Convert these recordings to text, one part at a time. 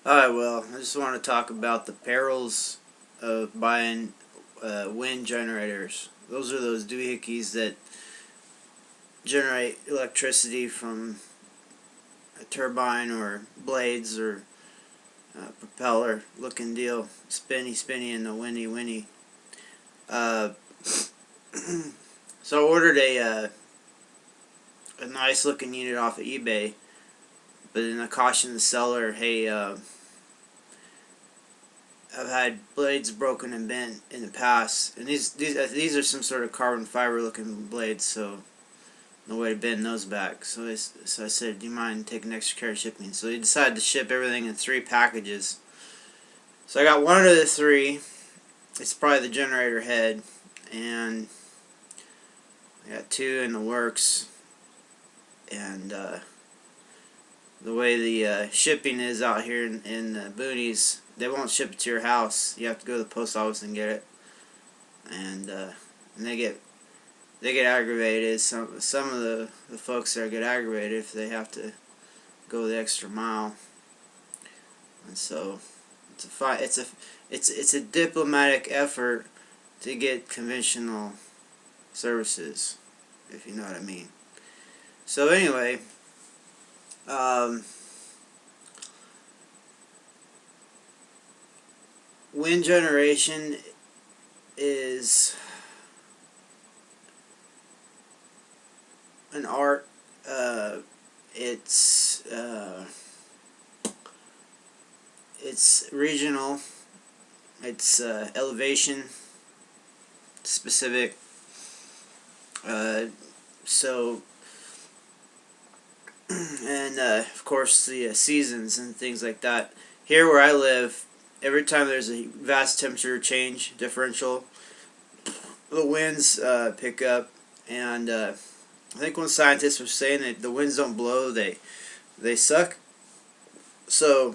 Alright, well, I just want to talk about the perils of buying wind generators. Those are those doohickeys that generate electricity from a turbine or blades or propeller looking deal. Spinny, spinny, and the windy, windy. Uh, so I ordered a nice looking unit off of eBay, but then I cautioned the seller, hey, I've had blades broken and bent in the past, and these are some sort of carbon fiber looking blades, so no way to bend those back. So I said, do you mind taking extra care of shipping? So he decided to ship everything in 3 packages. So I got one of the 3. It's probably the generator head, and I got 2 in the works. And the way the shipping is out here in the boonies, they won't ship it to your house. You have to go to the post office and get it, and they get aggravated. Some of the folks there get aggravated if they have to go the extra mile, and so it's a diplomatic effort to get conventional services, if you know what I mean. So anyway. Wind generation is an art. It's regional. It's elevation specific. So and of course the seasons and things like that. Here where I live, every time there's a vast temperature change differential, the winds pick up, and I think one scientist was saying that the winds don't blow, they suck. So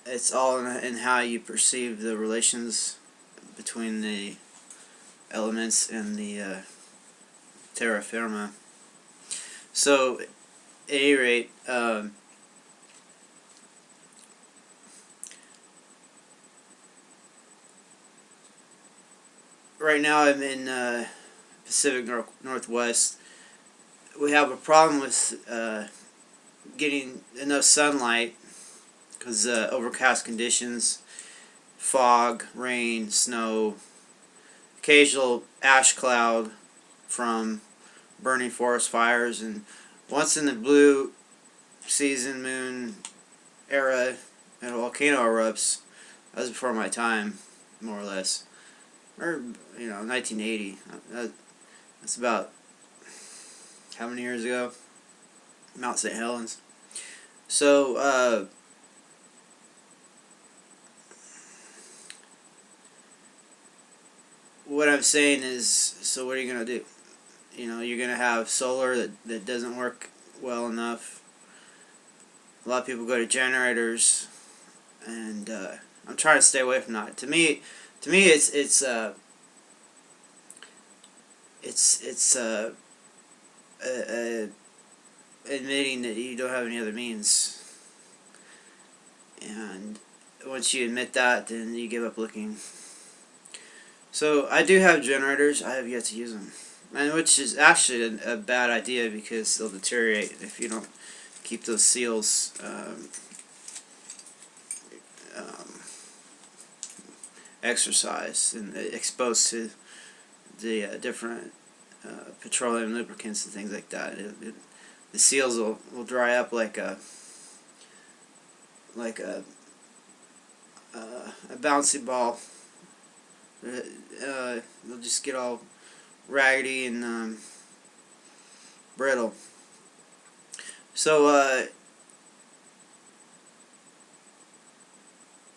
it's all in how you perceive the relations between the elements and the terra firma. So at any rate, right now I'm in Pacific Northwest. We have a problem with getting enough sunlight because overcast conditions, fog, rain, snow, occasional ash cloud from burning forest fires, and once in the blue season moon era and a volcano erupts. That was before my time, more or less, or 1980. That's about how many years ago? Mount St. Helens. So what I'm saying is, so what are you gonna do? You're gonna have solar that doesn't work well enough. A lot of people go to generators, and I'm trying to stay away from that. To me, it's admitting that you don't have any other means, and once you admit that, then you give up looking. So I do have generators. I have yet to use them, and which is actually a bad idea because they'll deteriorate if you don't keep those seals exercised and exposed to the different petroleum lubricants and things like that. The seals will dry up like a bouncy ball. They'll just get all raggedy and brittle. So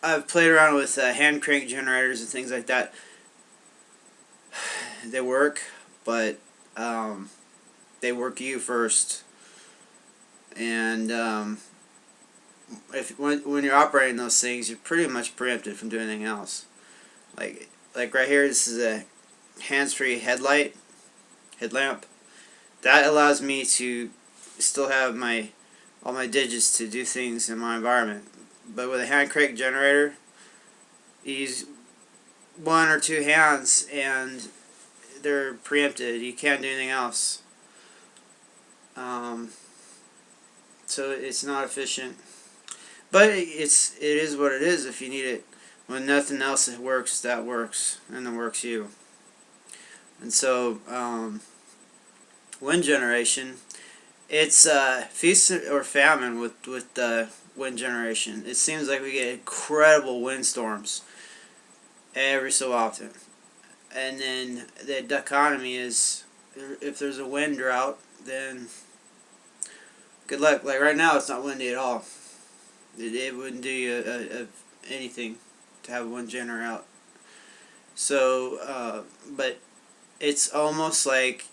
I've played around with hand crank generators and things like that. They work, but they work you first, and when you're operating those things, you're pretty much preempted from doing anything else. Like right here, this is a hands-free headlamp. That allows me to still have all my digits to do things in my environment. But with a hand crank generator, you use one or two hands and they're preempted. You can't do anything else. So it's not efficient. But it is what it is. If you need it, when nothing else works, that works, and it works you. And so, wind generation, it's feast or famine with wind generation. It seems like we get incredible windstorms every so often, and then the dichotomy is, if there's a wind drought, then good luck. Like right now, it's not windy at all. It wouldn't do you anything to have a wind generator out. So, but it's almost like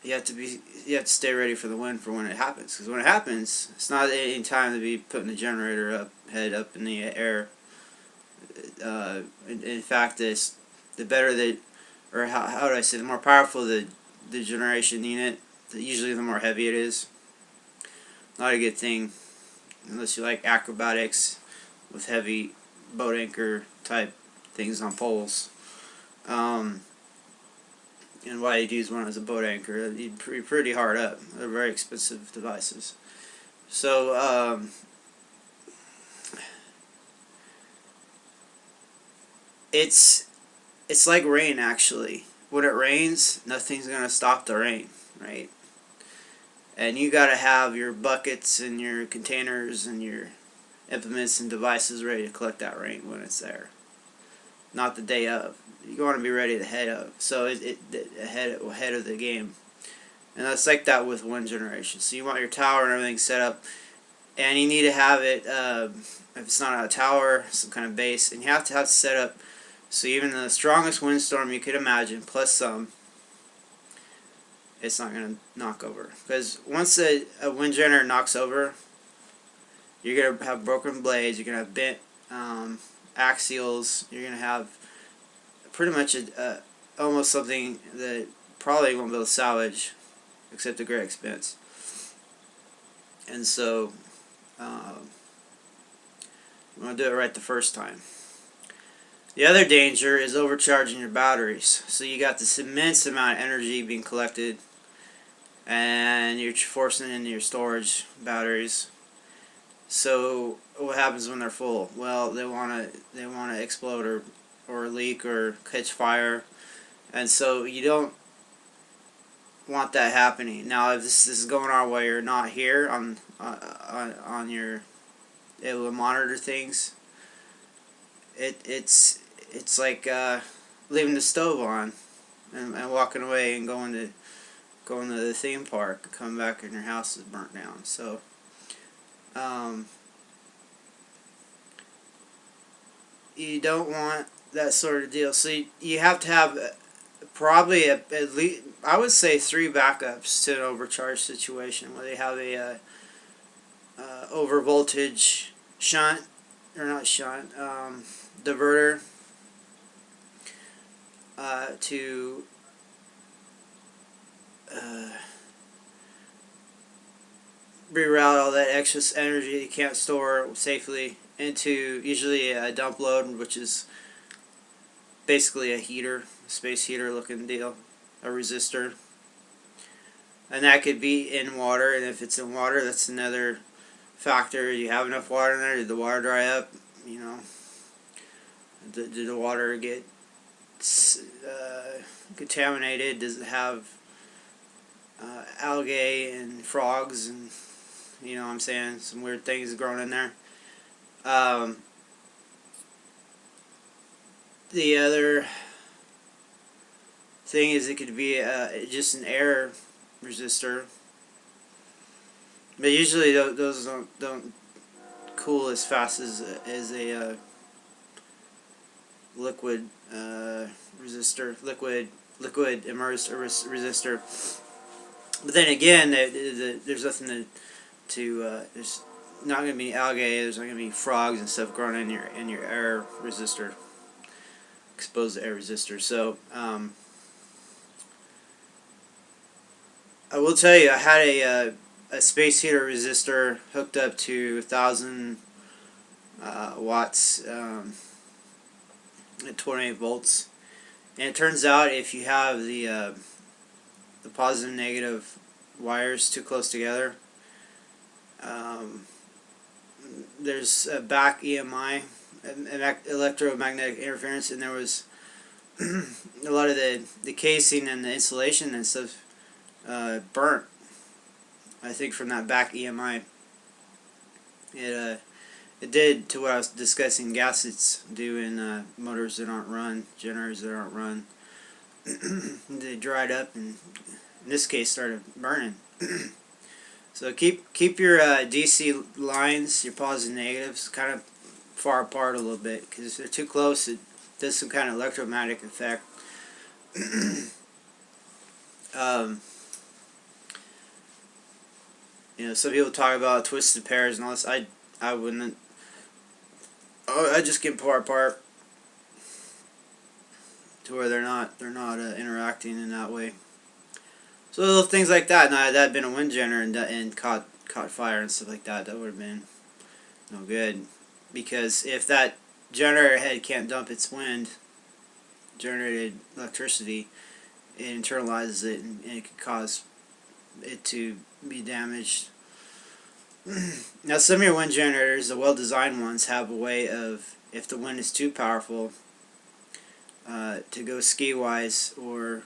you have to stay ready for the wind for when it happens. Because when it happens, it's not any time to be putting the generator head up in the air. In fact, the better that, or how do I say, the more powerful the generation unit, usually the more heavy it is. Not a good thing unless you like acrobatics with heavy boat anchor type things on poles. And why you'd use one as a boat anchor, you'd be pretty hard up. They're very expensive devices. So, it's like rain, actually. When it rains, nothing's going to stop the rain, right? And you got to have your buckets and your containers and your implements and devices ready to collect that rain when it's there. Not the day of. You want to be ready ahead of. So ahead of the game. And that's like that with wind generation. So you want your tower and everything set up, and you need to have it, if it's not a tower, some kind of base, and you have to have it set up so even the strongest windstorm you could imagine, plus some, it's not going to knock over. Because once a wind generator knocks over, you're going to have broken blades, you're going to have bent axials, you're going to have pretty much almost something that probably won't be able to salvage, except at great expense. And so, you want to do it right the first time. The other danger is overcharging your batteries. So you got this immense amount of energy being collected, and you're forcing it into your storage batteries. So what happens when they're full? Well, they want to explode or leak or catch fire, and so you don't want that happening. Now, if this is going on while you're not here on your able to monitor things, it's like leaving the stove on and walking away and going to the theme park and coming back and your house is burnt down. So you don't want that sort of deal. So you have to have probably at least, I would say, 3 backups to an overcharge situation, where they have a over voltage shunt, or not shunt, diverter to reroute all that excess energy you can't store safely into usually a dump load, which is basically a heater, a space heater looking deal, a resistor. And that could be in water, and if it's in water, that's another factor. You have enough water in there? Did the water dry up? You know, did the water get contaminated? Does it have algae and frogs and, you know what I'm saying, some weird things growing in there? The other thing is it could be just an air resistor, but usually those don't cool as fast as a liquid resistor, liquid immersed resistor. But then again, there's nothing to there's not going to be algae, there's not going to be frogs and stuff growing in your air resistor, exposed air resistor. So I will tell you, I had a space heater resistor hooked up to 1,000 watts at 28 volts, and it turns out if you have the positive and negative wires too close together, um, there's a back EMI, electromagnetic interference, and there was a lot of the casing and the insulation and stuff burnt. I think from that back EMI, it did to what I was discussing. Gaskets do in motors that aren't run, generators that aren't run. They dried up and in this case started burning. So keep your DC lines, your positives and negatives, kind of far apart a little bit, because if they're too close, it does some kind of electromagnetic effect. um, some people talk about twisted pairs and all this. I wouldn't. I just get them far apart to where they're not interacting in that way. So little things like that. Now, if that had been a wind generator and caught fire and stuff like that, that would have been no good. Because if that generator head can't dump its wind generated electricity, it internalizes it, and it could cause it to be damaged. Now, some of your wind generators, the well-designed ones, have a way of, if the wind is too powerful, to go ski-wise or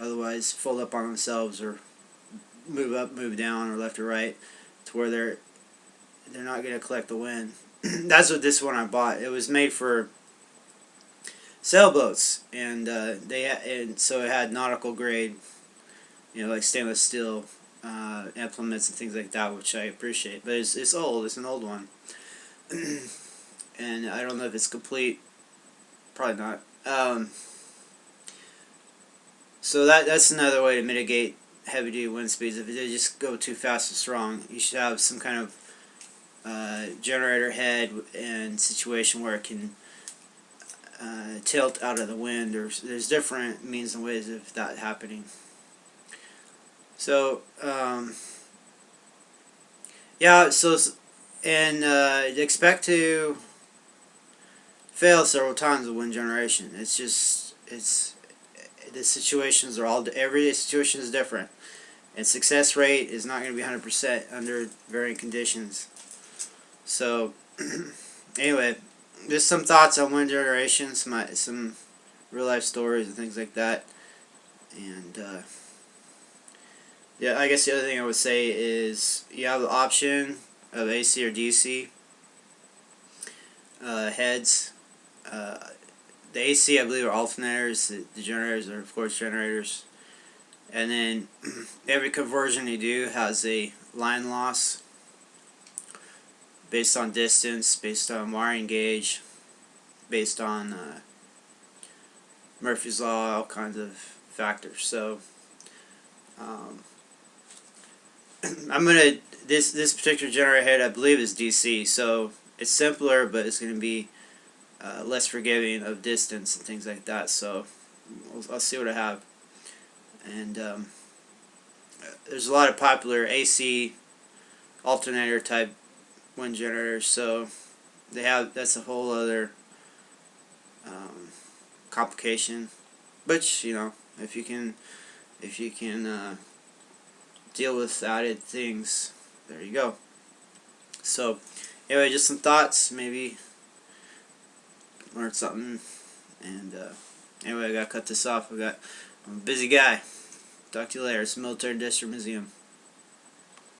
otherwise fold up on themselves or move up, move down, or left or right, to where they're not going to collect the wind. That's what this one I bought. It was made for sailboats, and so it had nautical grade, like stainless steel implements and things like that, which I appreciate. But it's old. It's an old one, and I don't know if it's complete. Probably not. So that's another way to mitigate heavy-duty wind speeds. If they just go too fast or strong, you should have some kind of generator head and situation where it can tilt out of the wind. There's different means and ways of that happening. So yeah, and expect to fail several times with wind generation. The situations are every situation is different, and success rate is not going to be 100% under varying conditions. So anyway, just some thoughts on wind generation, some real life stories and things like that. And yeah, I guess the other thing I would say is you have the option of AC or DC heads. The AC, I believe, are alternators. The generators are, of course, generators. And then every conversion you do has a line loss based on distance, based on wiring gauge, based on Murphy's Law, all kinds of factors. So this particular generator head, I believe, is DC. So it's simpler, but it's going to be less forgiving of distance and things like that. So I'll see what I have. And there's a lot of popular AC alternator type wind generators, so that's a whole other complication. But if you can deal with added things, there you go. So anyway, just some thoughts, maybe learned something. And anyway, I gotta cut this off. I'm a busy guy. Talk to you later. It's the Military Industrial Museum.